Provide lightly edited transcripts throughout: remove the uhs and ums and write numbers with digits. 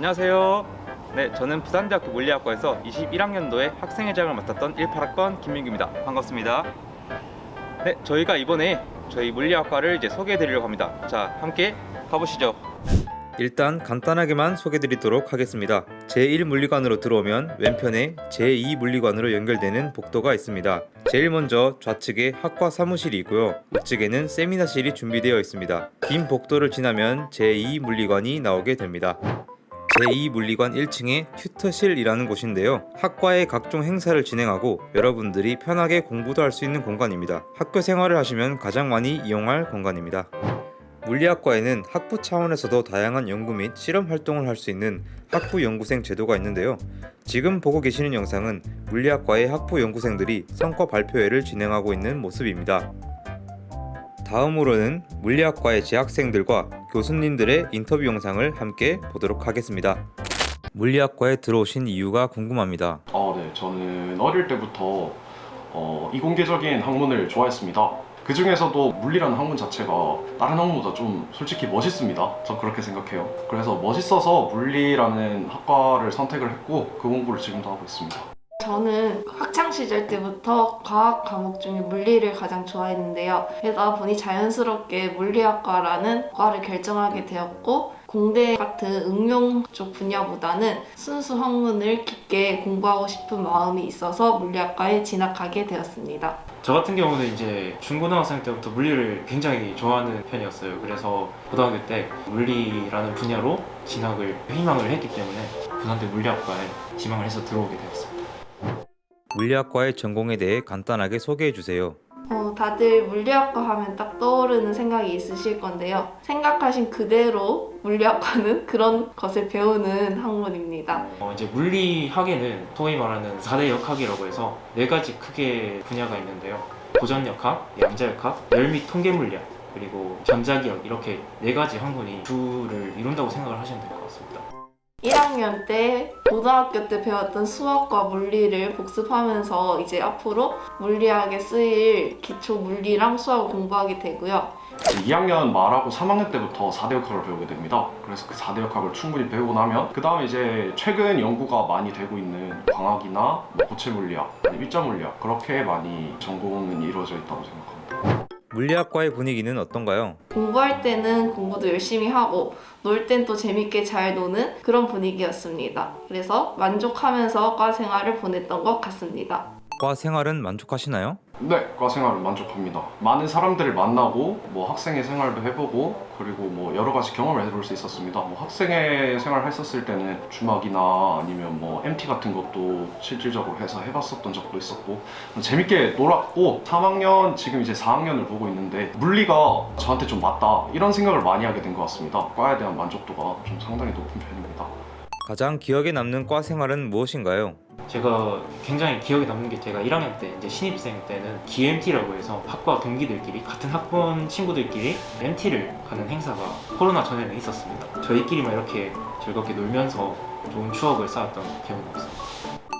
안녕하세요. 네, 저는 부산대학교 물리학과에서 21학년도에 학생회장을 맡았던 18학번 김민규입니다. 반갑습니다. 네, 저희가 이번에 저희 물리학과를 이제 소개해드리려고 합니다. 자, 함께 가보시죠. 일단 간단하게만 소개드리도록 하겠습니다. 제1물리관으로 들어오면 왼편에 제2물리관으로 연결되는 복도가 있습니다. 제일 먼저 좌측에 학과 사무실이 있고요. 우측에는 세미나실이 준비되어 있습니다. 긴 복도를 지나면 제2물리관이 나오게 됩니다. 제2물리관 1층에 튜터실이라는 곳인데요. 학과의 각종 행사를 진행하고 여러분들이 편하게 공부도 할 수 있는 공간입니다. 학교 생활을 하시면 가장 많이 이용할 공간입니다. 물리학과에는 학부 차원에서도 다양한 연구 및 실험 활동을 할 수 있는 학부 연구생 제도가 있는데요. 지금 보고 계시는 영상은 물리학과의 학부 연구생들이 성과 발표회를 진행하고 있는 모습입니다. 다음으로는 물리학과의 재학생들과 교수님들의 인터뷰 영상을 함께 보도록 하겠습니다. 물리학과에 들어오신 이유가 궁금합니다. 네. 저는 어릴 때부터 이공계적인 학문을 좋아했습니다. 그 중에서도 물리라는 학문 자체가 다른 학문보다 좀 솔직히 멋있습니다. 전 그렇게 생각해요. 그래서 멋있어서 물리라는 학과를 선택을 했고 그 공부를 지금도 하고 있습니다. 저는 학창시절 때부터 과학 과목 중에 물리를 가장 좋아했는데요. 그러다 보니 자연스럽게 물리학과라는 과를 결정하게 되었고, 공대 같은 응용 쪽 분야보다는 순수 학문을 깊게 공부하고 싶은 마음이 있어서 물리학과에 진학하게 되었습니다. 저 같은 경우는 이제 중고등학생 때부터 물리를 굉장히 좋아하는 편이었어요. 그래서 고등학교 때 물리라는 분야로 진학을 희망을 했기 때문에 부산대 물리학과에 지망을 해서 들어오게 되었습니다. 물리학과의 전공에 대해 간단하게 소개해 주세요. 다들 물리학과 하면 딱 떠오르는 생각이 있으실 건데요. 생각하신 그대로 물리학과는 그런 것을 배우는 학문입니다. 이제 물리학에는 소위 말하는 4대 역학이라고 해서 4가지 크게 분야가 있는데요. 고전역학, 양자역학, 열 및 통계물리학, 그리고 전자기억, 이렇게 4가지 학문이 주를 이룬다고 생각을 하시면 될 것 같습니다. 1학년 때 고등학교 때 배웠던 수학과 물리를 복습하면서 이제 앞으로 물리학에 쓰일 기초 물리랑 수학을 공부하게 되고요. 2학년 말하고 3학년 때부터 4대 역학을 배우게 됩니다. 그래서 그 4대 역학을 충분히 배우고 나면 그 다음에 이제 최근 연구가 많이 되고 있는 광학이나 고체 물리학, 일자 물리학, 그렇게 많이 전공은 이루어져 있다고 생각합니다. 물리학과의 분위기는 어떤가요? 공부할 때는 공부도 열심히 하고 놀 땐 또 재밌게 잘 노는 그런 분위기였습니다. 그래서 만족하면서 과 생활을 보냈던 것 같습니다. 과 생활은 만족하시나요? 네, 과 생활은 만족합니다. 많은 사람들을 만나고 학생회 생활도 해보고 그리고 여러 가지 경험을 해볼 수 있었습니다. 학생회 생활 했었을 때는 주막이나 아니면 MT 같은 것도 실질적으로 해서 해봤었던 적도 있었고 재밌게 놀았고 3학년 지금 이제 4학년을 보고 있는데 물리가 저한테 좀 맞다 이런 생각을 많이 하게 된 것 같습니다. 과에 대한 만족도가 좀 상당히 높은 편입니다. 가장 기억에 남는 과 생활은 무엇인가요? 제가 굉장히 기억에 남는 게 제가 1학년 때 이제 신입생 때는 GMT라고 해서 학과 동기들끼리 같은 학번 친구들끼리 MT를 가는 행사가 코로나 전에는 있었습니다. 저희끼리만 이렇게 즐겁게 놀면서 좋은 추억을 쌓았던 기억이 남습니다.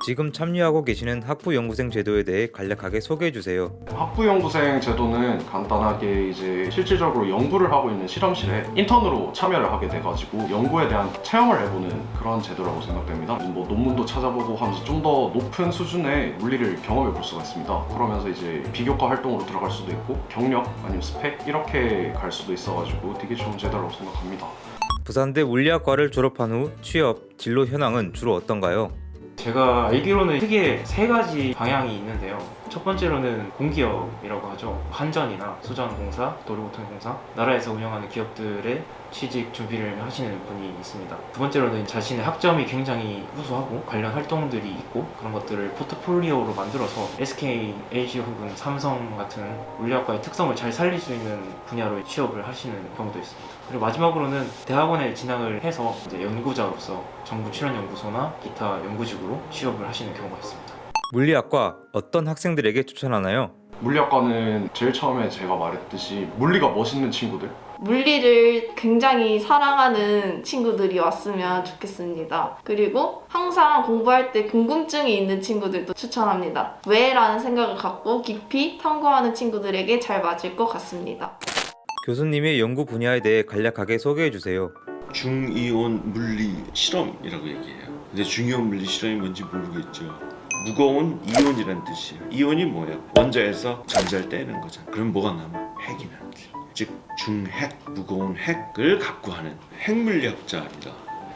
지금 참여하고 계시는 학부연구생 제도에 대해 간략하게 소개해 주세요. 학부연구생 제도는 간단하게 이제 실질적으로 연구를 하고 있는 실험실에 인턴으로 참여를 하게 돼가지고 연구에 대한 체험을 해보는 그런 제도라고 생각됩니다. 논문도 찾아보고 하면서 좀 더 높은 수준의 물리를 경험해 볼 수가 있습니다. 그러면서 이제 비교과 활동으로 들어갈 수도 있고 경력 아니면 스펙 이렇게 갈 수도 있어가지고 되게 좋은 제도라고 생각합니다. 부산대 물리학과를 졸업한 후 취업, 진로 현황은 주로 어떤가요? 제가 알기로는 크게 3가지 방향이 있는데요. 첫 번째로는 공기업이라고 하죠. 한전이나 수전공사, 도로교통공사, 나라에서 운영하는 기업들의 취직 준비를 하시는 분이 있습니다. 두 번째로는 자신의 학점이 굉장히 우수하고 관련 활동들이 있고 그런 것들을 포트폴리오로 만들어서 SK, LG 혹은 삼성 같은 물리학과의 특성을 잘 살릴 수 있는 분야로 취업을 하시는 경우도 있습니다. 그리고 마지막으로는 대학원에 진학을 해서 이제 연구자로서 정부 출연연구소나 기타 연구직으로 취업을 하시는 경우가 있습니다. 물리학과 어떤 학생들에게 추천하나요? 물리학과는 제일 처음에 제가 말했듯이 물리가 멋있는 친구들 물리를 굉장히 사랑하는 친구들이 왔으면 좋겠습니다. 그리고 항상 공부할 때 궁금증이 있는 친구들도 추천합니다. 왜? 라는 생각을 갖고 깊이 탐구하는 친구들에게 잘 맞을 것 같습니다. 교수님의 연구 분야에 대해 간략하게 소개해 주세요. 중이온 물리 실험이라고 얘기해요. 근데 중이온 물리 실험이 뭔지 모르겠죠. 무거운 이온이란 뜻이에요. 이온이 뭐예요? 원자에서 전자를 떼는 거잖아. 그럼 뭐가 남아? 핵이 남지. 즉 중핵, 무거운 핵을 갖고 하는 핵물리학자입니다.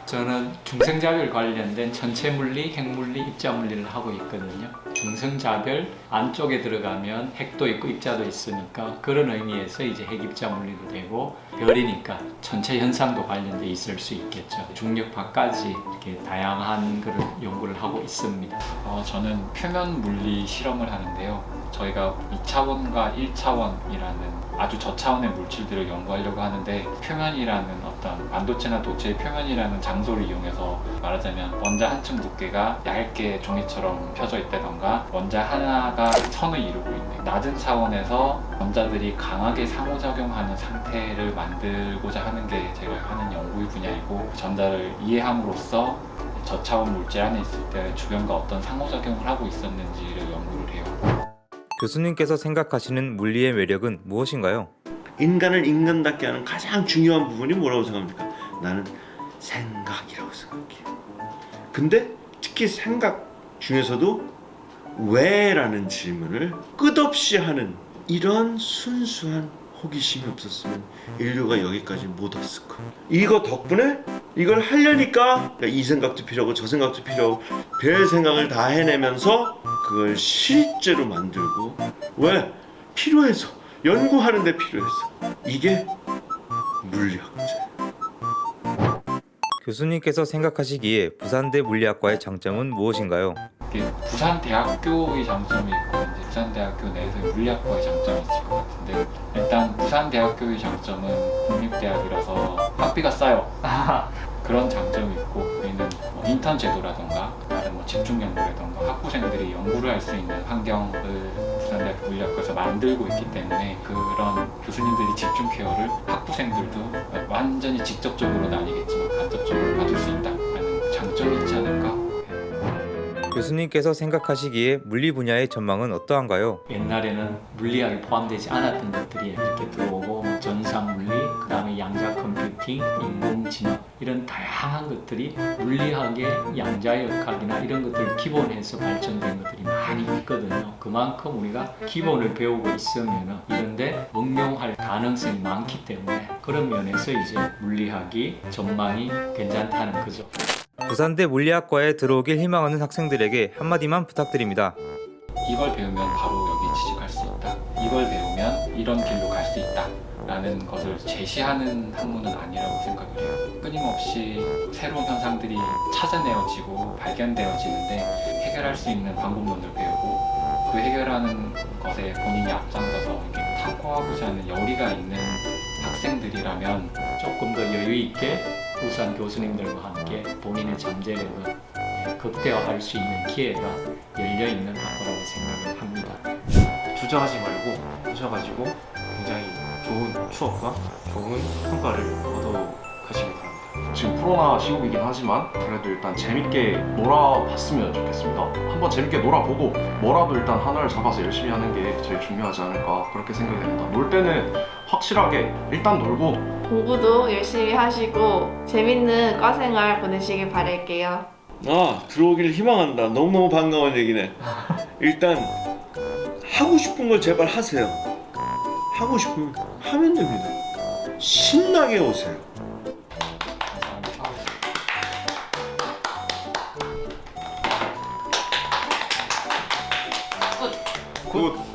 저는 중성자별 관련된 전체 물리, 핵물리, 입자 물리를 하고 있거든요. 중성자별 안쪽에 들어가면 핵도 있고 입자도 있으니까 그런 의미에서 이제 핵입자 물리도 되고 별이니까 전체 현상도 관련돼 있을 수 있겠죠. 중력파까지 이렇게 다양한 그런 연구를 하고 있습니다. 저는 표면 물리 실험을 하는데요. 저희가 2차원과 1차원이라는 아주 저차원의 물질들을 연구하려고 하는데 표면이라는 어떤 반도체나 도체의 표면이라는 장소를 이용해서 말하자면 원자 한 층 두께가 얇게 종이처럼 펴져 있다던가 원자 하나가 선을 이루고 있는 낮은 차원에서 원자들이 강하게 상호작용하는 상태를 만들고자 하는 게 제가 하는 연구의 분야이고 전자를 이해함으로써 저차원 물질 안에 있을 때 주변과 어떤 상호작용을 하고 있었는지를 연구를 해요. 교수님께서 생각하시는 물리의 매력은 무엇인가요? 인간을 인간답게 하는 가장 중요한 부분이 뭐라고 생각합니까? 나는 생각이라고 생각해요. 근데 특히 생각 중에서도 왜라는 질문을 끝없이 하는 이런 순수한 호기심이 없었으면 인류가 여기까지 못 왔을 거예요. 이거 덕분에 이걸 하려니까 이 생각도 필요하고 저 생각도 필요하고 별 생각을 다 해내면서 그걸 실제로 만들고 왜? 필요해서 연구하는데 필요해서 이게 물리학자예요. 교수님께서 생각하시기에 부산대 물리학과의 장점은 무엇인가요? 부산대학교의 장점이 있고 이제 부산대학교 내에서 물리학과의 장점이 있을 것 같은데 일단 부산대학교의 장점은 국립대학이라서 학비가 싸요. 그런 장점이 있고 우리는 인턴 제도라던가 다른 집중 연구라던가 학부생들이 연구를 할 수 있는 환경을 부산대학교 물리학과에서 만들고 있기 때문에 그런 교수님들이 집중 케어를 학부생들도 완전히 직접적으로는 아니겠지만 간접적으로 받을 수 있다는 장점이 있지 않을까. 교수님께서 생각하시기에 물리 분야의 전망은 어떠한가요? 옛날에는 물리학이 포함되지 않았던 것들이 이렇게 들어오고 전상 물리, 그 다음에 양자 컴퓨팅, 인공지능 이런 다양한 것들이 물리학의 양자 역학이나 이런 것들을 기본해서 발전된 것들이 많이 있거든요. 그만큼 우리가 기본을 배우고 있으면 이런데 응용할 가능성이 많기 때문에 그런 면에서 이제 물리학이 전망이 괜찮다는 거죠. 부산대 물리학과에 들어오길 희망하는 학생들에게 한마디만 부탁드립니다. 이걸 배우면 바로 여기 취직할 수 있다. 이걸 배우면 이런 길로 갈 수 있다. 라는 것을 제시하는 학문은 아니라고 생각을 해요. 끊임없이 새로운 현상들이 찾아내어지고 발견되어지는데 해결할 수 있는 방법론을 배우고 그 해결하는 것에 본인이 앞장서서 이렇게 탐구하고자 하는 열의가 있는 학생들이라면 조금 더 여유 있게 우수한 교수님들과 함께 본인의 잠재력을 극대화할 수 있는 기회가 열려있는 학과라고 생각을 합니다. 주저하지 말고 오셔가지고 굉장히 좋은 추억과 좋은 성과를 얻어가시길 바랍니다. 지금 코로나 시국이긴 하지만 그래도 일단 재밌게 놀아봤으면 좋겠습니다. 한번 재밌게 놀아보고 뭐라도 일단 하나를 잡아서 열심히 하는 게 제일 중요하지 않을까 그렇게 생각이 됩니다. 놀 때는 확실하게 일단 놀고 공부도 열심히 하시고 재밌는 과생활 보내시길 바랄게요. 들어오기를 희망한다. 너무너무 반가운 얘기네. 일단 하고 싶은 걸 제발 하세요. 하고 싶으면 하면 됩니다. 신나게 오세요. 굿.